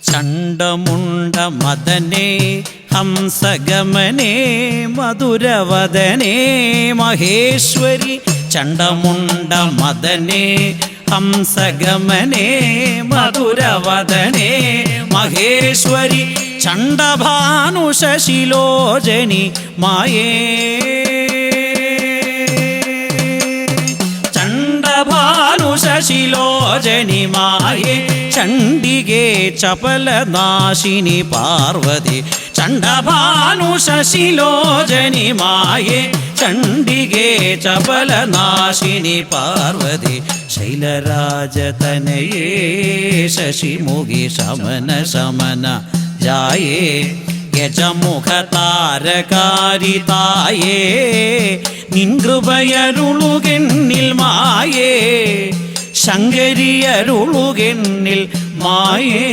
S1: ചണ്ഡമുണ്ട മദനേ ഹംസഗമനേ മധുരവദനേ മഹേശ്വരി ചണ്ഡമുണ്ട മദനേ ഹംസഗമനേ മധുരവദനേ മഹേശ്വരി ചണ്ഡഭാനുശശിലോചനി മായേ ചണ്ഡഭാനുശശിലോചനി മായേ ചണ്ഡികേ ചപലനാശിനി പാർവതി ചണ്ഡഭാനുശശിലോചനി മായേ ചണ്ഡികേ ചപലനാശിനി പാർവതി ശൈലരാജതനയേ ശശിമുഖി ശമന ശമന ജായേ ഗജമുഖ താരകാരിതായേ നിൻകൃപയരുളുകെന്നിൽ മായേ ശങ്കരിയരുളുകെന്നിൽ മായേ.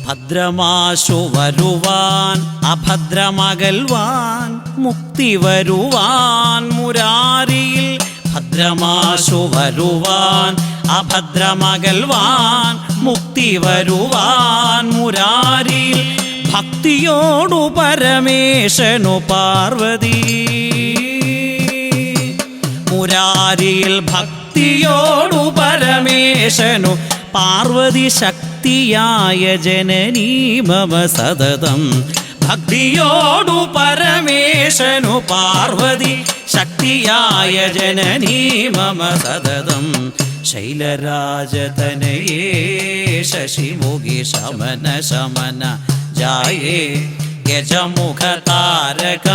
S1: ഭദ്രമാശു വരുവാൻ അഭദ്രമകൽവാൻ മുക്തി വരുവാൻ മുരാരിയിൽ ഭദ്രമാശു വരുവാൻ അഭദ്രമകൽവാൻ മുക്തി വരുവാൻ മുരാരിയിൽ ഭക്തിയോടു പരമേശനു പാർവതി മുരാരിയിൽ ഭക്തിയോടു പരമേശനു പാർവതി ശക്തിയായ ജനനീ മമ സതതം ഭക്തിയോടു പരമേശനു പാർവതി ശക്തിയായ ജനനീ മമ സതതം ശൈലരാജതനയേ ശശിമുഖി ശമന ശമന ജായേ ഗജമുഖ താരകാരിതായേ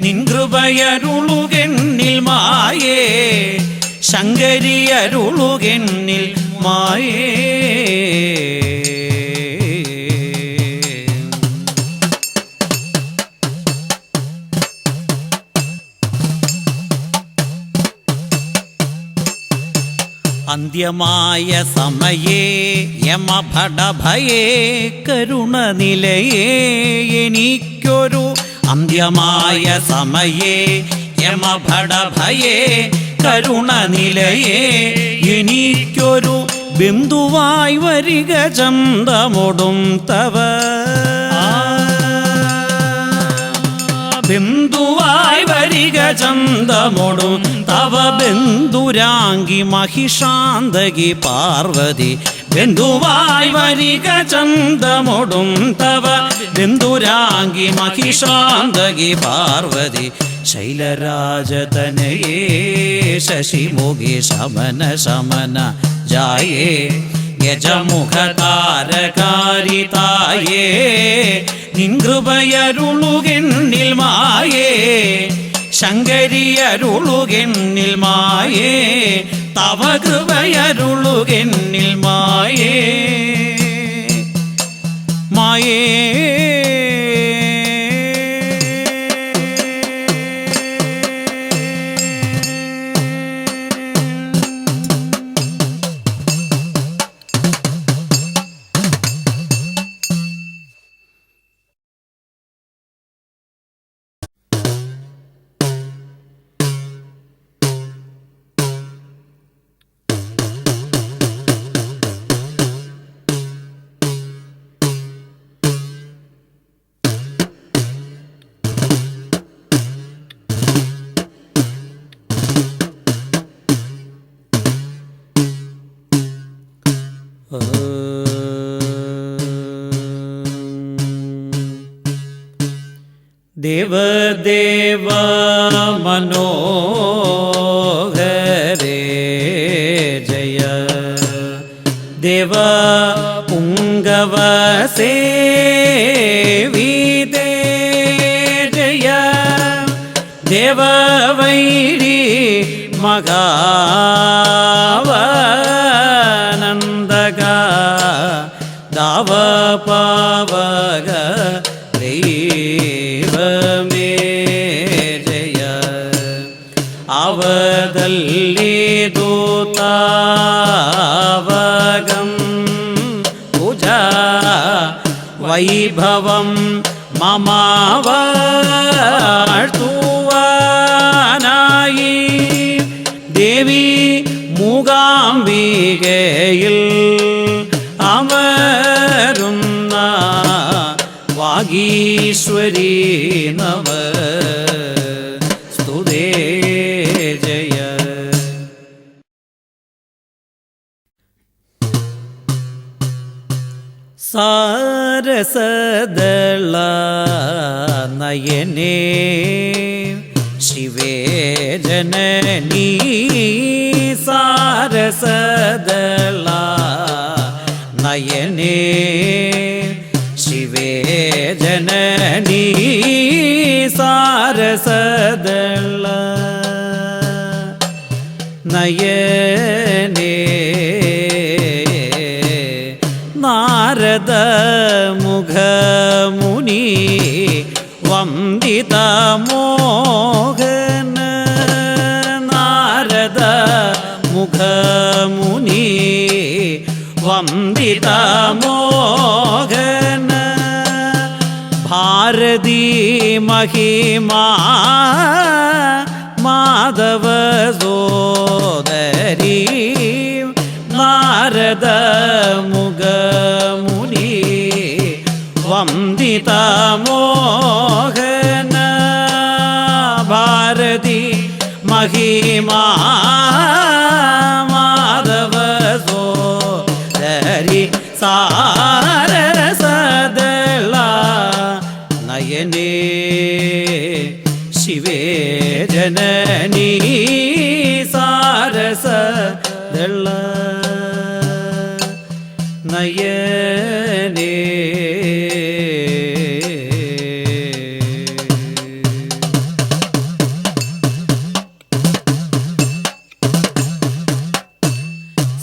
S1: നിൻകൃപയരുളുകെന്നിൽ മായേ ശങ്കരിയരുളുകെന്നിൽ മായേ. അന്ത്യമായ സമയേ യമഭടഭയേ കരുണനിലയേ എനിക്കൊരു അന്ത്യമായ സമയേ യമഭടഭയേ കരുണനിലയേ എനിക്കൊരു ബിന്ദുവായി വരിക ചന്തമൊടും തവ ബിന്ദുവായി വരിക ചന്തമൊടും തവ ബിന്ദുരാംഗി മഹിഷാന്തകി പാർവതി ബിന്ദുവായി വരിക ചന്തമൊടും തവ ബിന്ദുരാംഗി മഹിഷാന്തകി പാർവതി ശൈലരാജതനയേ ശശിമുഖി ശമന ശമന ജായേ യജമുഖതാരകാരിതായേ നിൻകൃപയരുളുകെന്നിൽ മായേ ശങ്കരിയരുളുകെന്നിൽ മായേ തവ കൃപയരുളുകെന്നിൽ മായേ മായേ ദേവദേവ മനോഹരേ ജയ ദേവ പുംഗവസേവിതേ ജയ ദേവവൈരി മഹാവനന്ദക ദാവപാവക ദൈവമേ ജയ അവതല്ലി ദൂതാവകം പൂജ വൈഭവം മമാവാഴ്ത്തുവാനായി ദേവി മൂകാംബികയിൽ അമരുന്ന വാഗീശ്വരി നവ സ്തുതേ ജയ സാരസദള നയനേ ശിവേ ജനനീ സാരസദള നയനേ ശിവേ ജനനീ സാരസദള നയനേ നാരദ മുഖമുനി വന്ദിത മോഹന നാരദ മുഖമുനി വന്ദിത മോഹന ഭാരതി മഹിമാ മാധവ സോദരീ നാരദ മുഖമുനി വന്ദിത മോഹന ഭാരതി മഹിമാ മാധവ സോദരി സാരസദള നയനേ ശിവേ ജനനീ സാരസദള നയനേ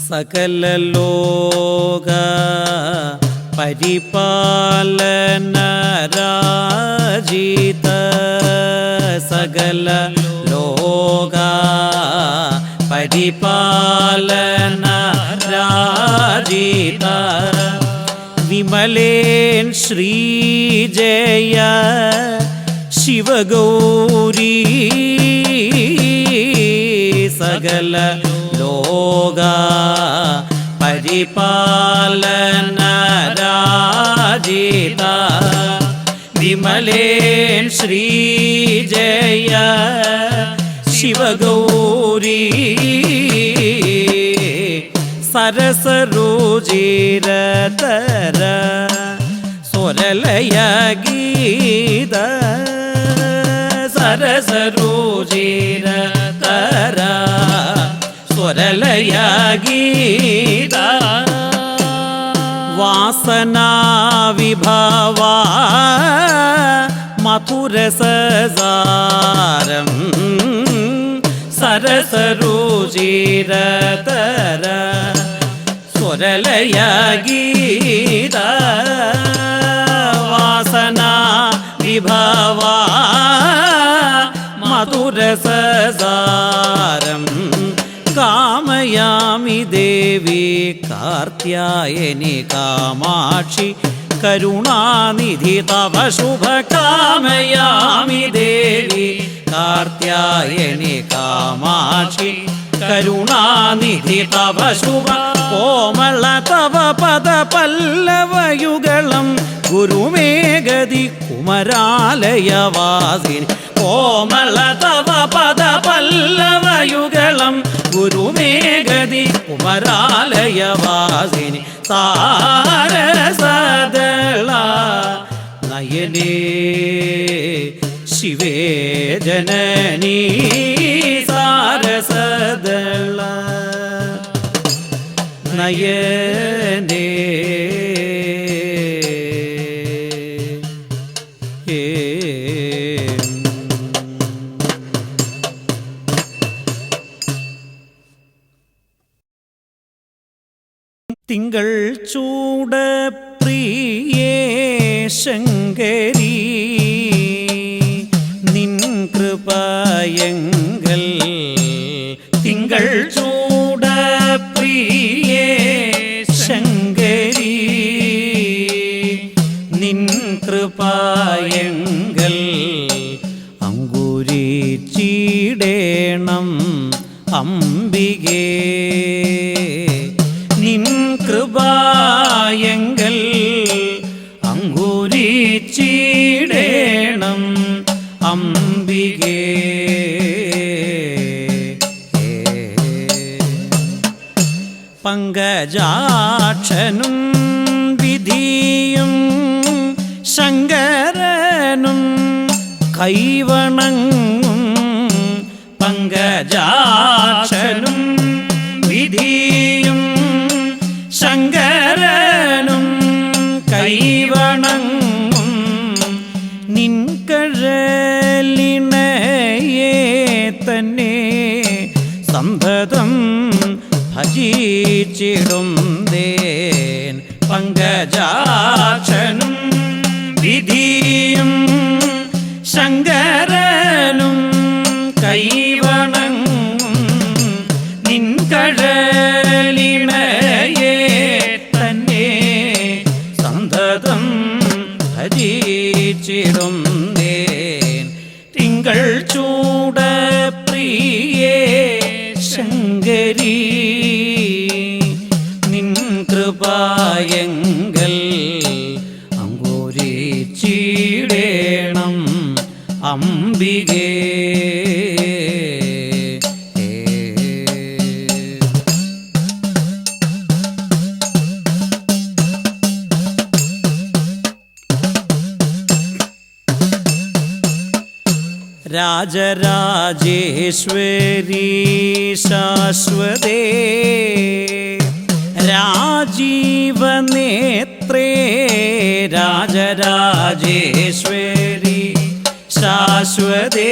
S1: സകല ലോക പരിപാലന രാജിത സകല ലോക പരിപാലന വിമലേൻ ശ്രീജയ ശിവഗൗരീ സകല ലോക പരിപാലന രാജിത വിമലേൻ ശ്രീജയ ശിവഗൗരീ സരസരുചിരതര സ്വരലയ ഗീത സരസരുചിരതര സ്വരലയ ഗീത വാസനാ വിഭവ മധുരസസാരം സരസരുചിരതര സ്വരലയ ഗീത വാസനാ വിഭവ മധുരസസാരം കാമയാമി ദേവി കാർത്യായനി കാമാക്ഷി കരുണാനിധി തവ ശുഭ കാമയാമി ദേവി കാർത്യായനി കാമാക്ഷി കരുണാനിധി തവ ശുഭ കോമള തവ പദ പല്ലവയുഗളം ഗുരുമേഗതി കുമരാലയവാസിനി കോമള തവ പദ പല്ലവയുഗളം ഗുരുമേഗതി കുമരാലയവാസിനി സാരസദള നയനേ ശിവേ ജനനീ സാരസദള നയനേ തിങ്കൾ ചൂട പ്രിയേ ശങ്കരീ നിൻ കൃപയങ്കൽ തിങ്കൾ ചൂട പ്രിയേ ശങ്കരീ നിൻ കൃപയങ്കൽ അങ്കുരിച്ചിടേണം അംബികേ നിൻ കൃപായങ്കൽ അങ്കുരിച്ചിടേണം അംബികേ പങ്കജാക്ഷനും വിധിയും ശങ്കരനും കൈവണങ്ങും പങ്കജാക്ഷനും വിധിയും ശങ്കരനും കൈവണങ്ങും നിൻ കഴലിണയെ തന്നെ സന്തതം ഭജിച്ചിടും ദേൻ പങ്കജാക്ഷനും വിധിയും ശങ്കരനും കൈവണങ്ങും നിൻ കഴലിണയെ തന്നെ സന്തതം ഭജിച്ചിടും ദേൻ തിങ്കൾ ചൂട പ്രിയേ ശങ്കരീ നിൻ കൃപായങ്കൽ അങ്കുരിച്ചിടേണം അംബികേ രാജരാജേശ്വരി ശാശ്വതേ രാജീവനേത്രേ രാജരാജേശ്വരി ശാശ്വതേ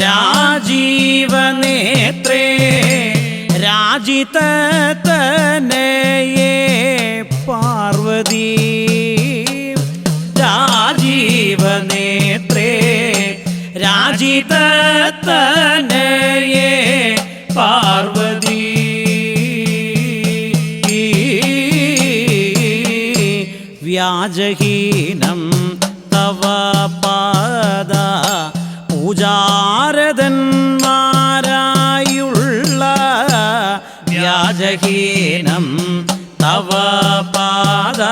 S1: രാജീവനേത്രേ രാജിതനയേ പാർവതി രാജീവനേത്രേ രാജിതനയേ പാർവതി വ്യാജഹീനം തവ പാദ പൂജാരതന്മാരായുള്ള വ്യാജഹീനം തവ പാദ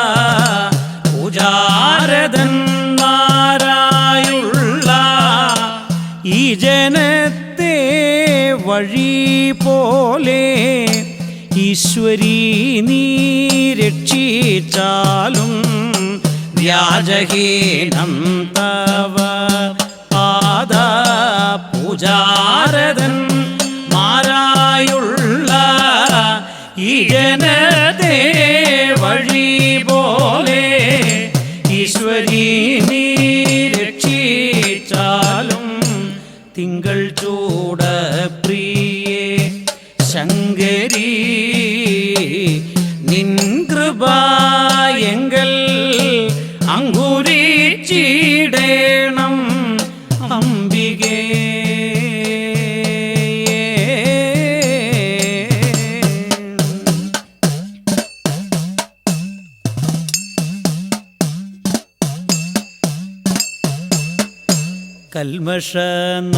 S1: പൂജാരതന്മാരായുള്ള ഈ ജനത്തെ വഴി പോലെ ഈശ്വരീ നീ രക്ഷിച്ചാലും വ്യാജഹീനം തവ പാദ പൂജാരതന്മാരായുള്ള ഈ ജനത്തെ വഴി പോലെ ഈശ്വരീ നീ രക്ഷിച്ചാലും തിങ്കൾ ചൂട പ്രിയേ ശങ്കരീ നിൻ കൃപയെങ്കൽ അങ്കുരിച്ചിടേണം അംബികേ.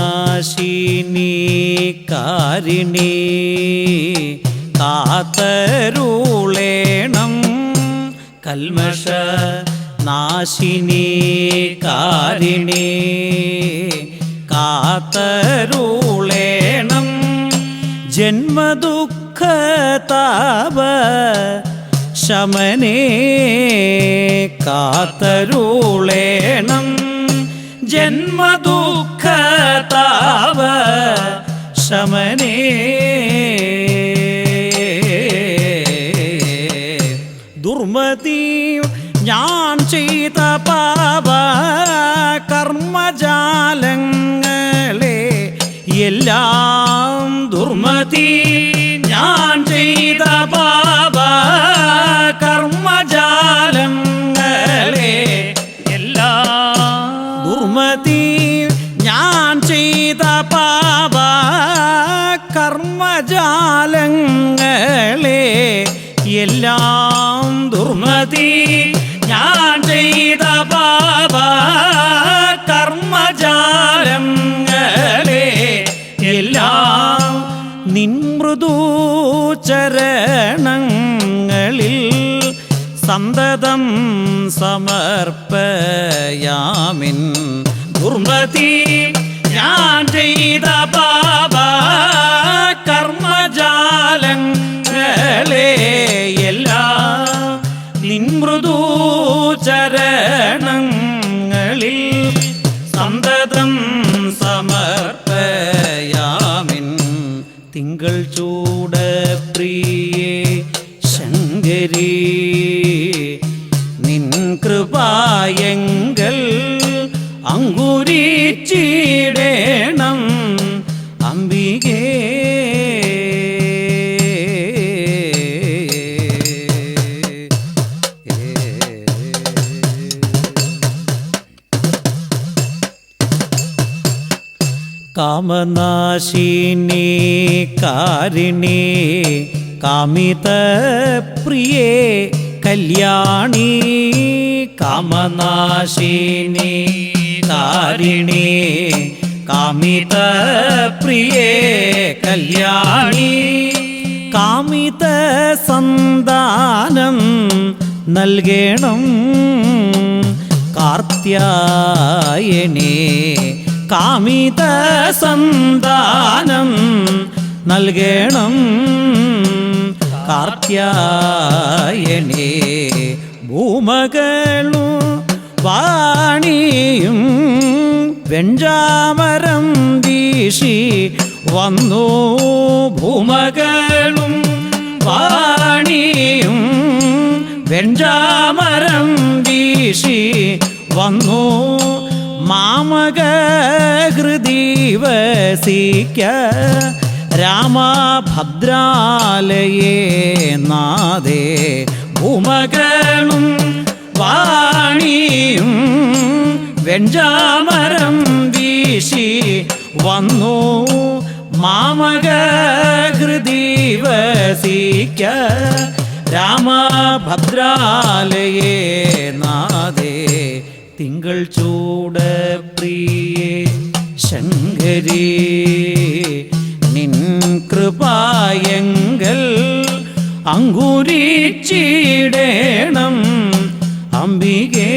S1: കൽമഷനാശിനി കാരിണി കാത്തരുളേണം കൽമഷനാശിനി കാരിണി കാത്തരുളേണം ജന്മദുഃഖതാപ ശമനേ കാത്തരുളേണം ജന്മദുഃഖതാപ ശമനേ. ദുർമതി ഞാൻ ചെയ്ത പാപ കർമ്മജാലങ്ങളെ എല്ലാം ദുർമതി ഞാൻ ചെയ്ത പാപ കർമ്മജാലങ്ങളെ ദുർമതി ഞാൻ ചെയ്ത പാപ കർമ്മജാലങ്ങളെ എല്ലാം ദുർമതി ഞാൻ ചെയ്ത പാപ കർമ്മജാലങ്ങളെ എല്ലാം നിൻ മൃദു ചരണങ്ങളിൽ സന്തതം സമർപ്പയാമിൻ ദുർമതി ഞാൻ ചെയ്ത പാപ കർമ്മജാലങ്ങളെ എല്ലാം നിൻ മൃദു ചരണങ്ങളിൽ സന്തതം സമർപ്പയാമിൻ തിങ്കൾ ചൂട പ്രിയേ ശങ്കരീ നിൻ കൃപയെങ്കൽ അങ്കുരിച്ചിടേണം അംബികേ. കാമനാശിനി കാരിണി കാമിതപ്രിയേ കല്യാണി കാമനാശിനി കാരിണി കാമിതപ്രിയേ കല്യാണി കാമിത സന്താനം നൽകണം കാർത്യായനേ കാമിത സന്താനം നൽകണം കാർത്യായനേ ഭൂമകളു വാണിയും വെഞ്ചാമരം വീശി വന്നു ഭൂമകളും വാണിയും വെഞ്ചാമരം വീശി വന്നു മാമക ഹൃദി വസിക്ക രാമഭദ്രാലയേ നാദേ ഭൂമകളും വാണിയും വെഞ്ചാമരം വീശി വന്നു മാമക ഹൃദി വസിക്ക രാമഭദ്രാലയേ നാദേ തിങ്കൾ ചൂട പ്രിയേ ശങ്കരീ നിൻ കൃപായങ്കൽ അങ്കുരിച്ചിടേണം അംബികേ